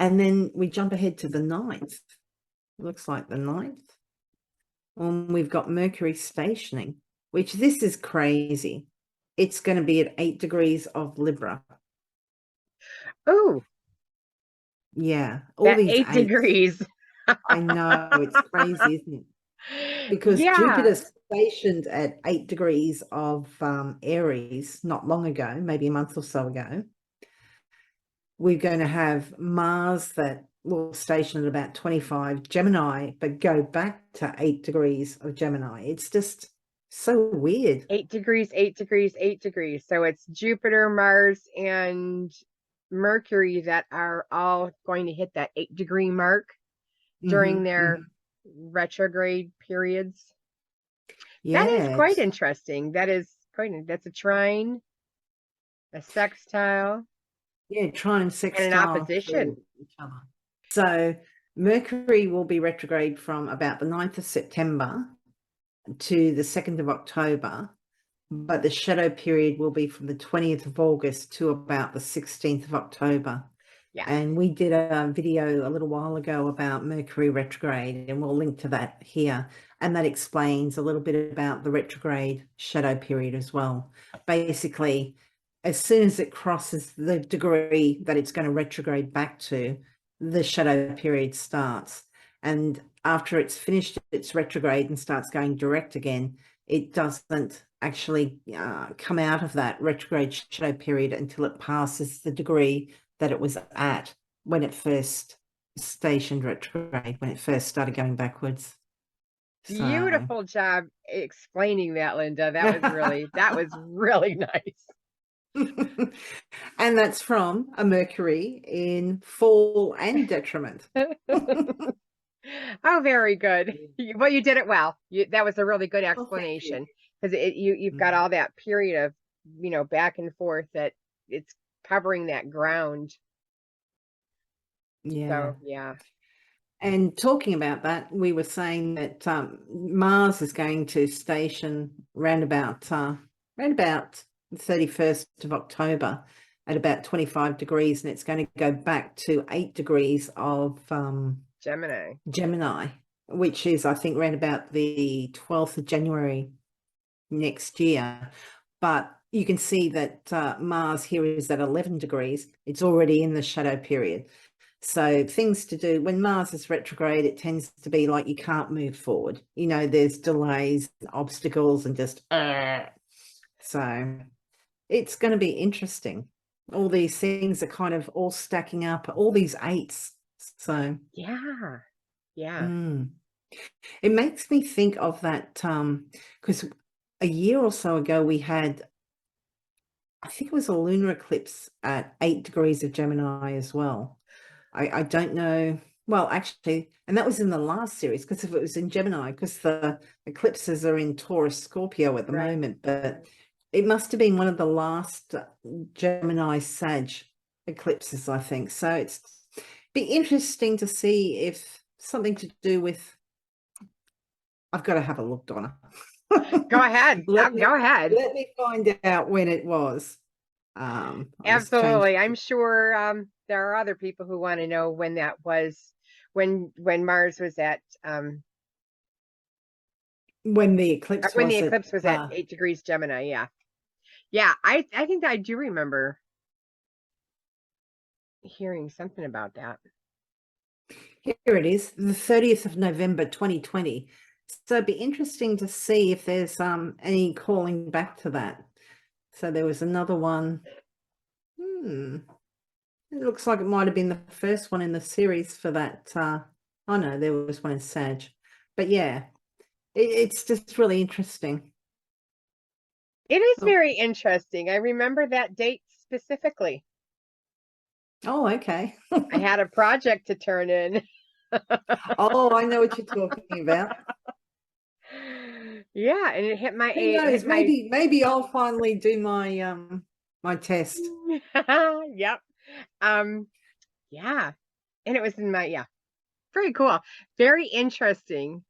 And then we jump ahead to the 9th. Looks like the 9th. We've got Mercury stationing, which this is crazy. It's going to be at 8 degrees of Libra. Oh, Yeah, all that these 8 degrees. I know, it's crazy, isn't it? Because Yeah. Jupiter stationed at 8 degrees of Aries not long ago, maybe a month or so ago. We're going to have Mars that will station at about 25 Gemini, but go back to 8 degrees of Gemini. It's just so weird. 8 degrees, 8 degrees, 8 degrees. So it's Jupiter, Mars, and Mercury that are all going to hit that 8 degree mark during their retrograde periods. That is Yeah, quite interesting. That's a trine, a sextile, trine and and an sextile to opposition. each other. So Mercury will be retrograde from about the 9th of September to the 2nd of October, but the shadow period will be from the 20th of August to about the 16th of October. Yes. And we did a video a little while ago about Mercury retrograde, and we'll link to that here. And that explains a little bit about the retrograde shadow period as well. Basically, as soon as it crosses the degree that it's going to retrograde back to, the shadow period starts. And after it's finished its retrograde and starts going direct again, it doesn't actually come out of that retrograde shadow period until it passes the degree that it was at when it first stationed retrograde, when it first started going backwards. So Beautiful job explaining that, Linda. That was really nice. and that's from a Mercury in fall and detriment. Oh, very good. Well, you did it well. That was a really good Oh, thank you. explanation because you've got all that period of, back and forth that it's covering that ground. Yeah. So, yeah. And talking about that, we were saying that Mars is going to station round about the 31st of October at about 25 degrees, and it's going to go back to 8 degrees of Gemini, which is, I think, around about the 12th of January next year. But you can see that Mars here is at 11 degrees. It's already in the shadow period. So things to do when Mars is retrograde, it tends to be like you can't move forward. There's delays, obstacles, and just so it's going to be interesting. All these things are kind of all stacking up, all these eights. So Yeah. it makes me think of that because a year or so ago we had, I think it was a lunar eclipse at 8 degrees of Gemini as well. I don't know. Well, actually, and that was in the last series, because if it was in Gemini, because the eclipses are in Taurus, Scorpio at the moment, but it must have been one of the last Gemini Sag eclipses, I think. So it's be interesting to see if something to do with, I've got to have a look, Donna. Go ahead. Go ahead. Let me find out when it was. I'll just change. Absolutely. I'm sure there are other people who want to know when that was, when Mars was at When the eclipse when the was eclipse was at 8 degrees Gemini. Yeah. Yeah, I think I do remember hearing something about that. Here it is, the 30th of November 2020. So it'd be interesting to see if there's any calling back to that. So there was another one. It looks like it might have been the first one in the series for that. Oh no, there was one in Sag. But yeah, it's just really interesting. It is very interesting. I remember that date specifically. Oh, okay. I had a project to turn in. Oh, I know what you're talking about. Yeah, and it hit my Who knows? Maybe I'll finally do my my test. Yep. Yeah. And it was in my, very cool. Very interesting.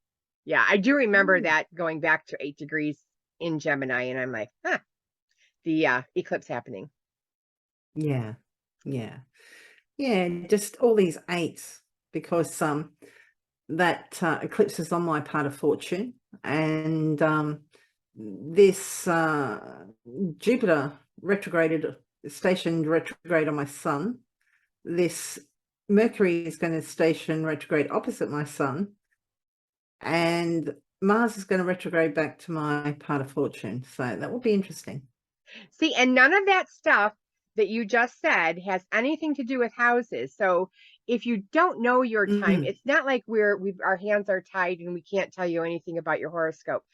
Yeah, I do remember that going back to 8 degrees in Gemini, and I'm like, the eclipse happening. Yeah. Yeah, just all these eights because that eclipse is on my part of fortune, and this Jupiter stationed retrograde on my sun. This Mercury is going to station retrograde opposite my sun, and Mars is going to retrograde back to my part of fortune. So that will be interesting. See, and none of that stuff that you just said has anything to do with houses. So if you don't know your time, it's not like our hands are tied and we can't tell you anything about your horoscope.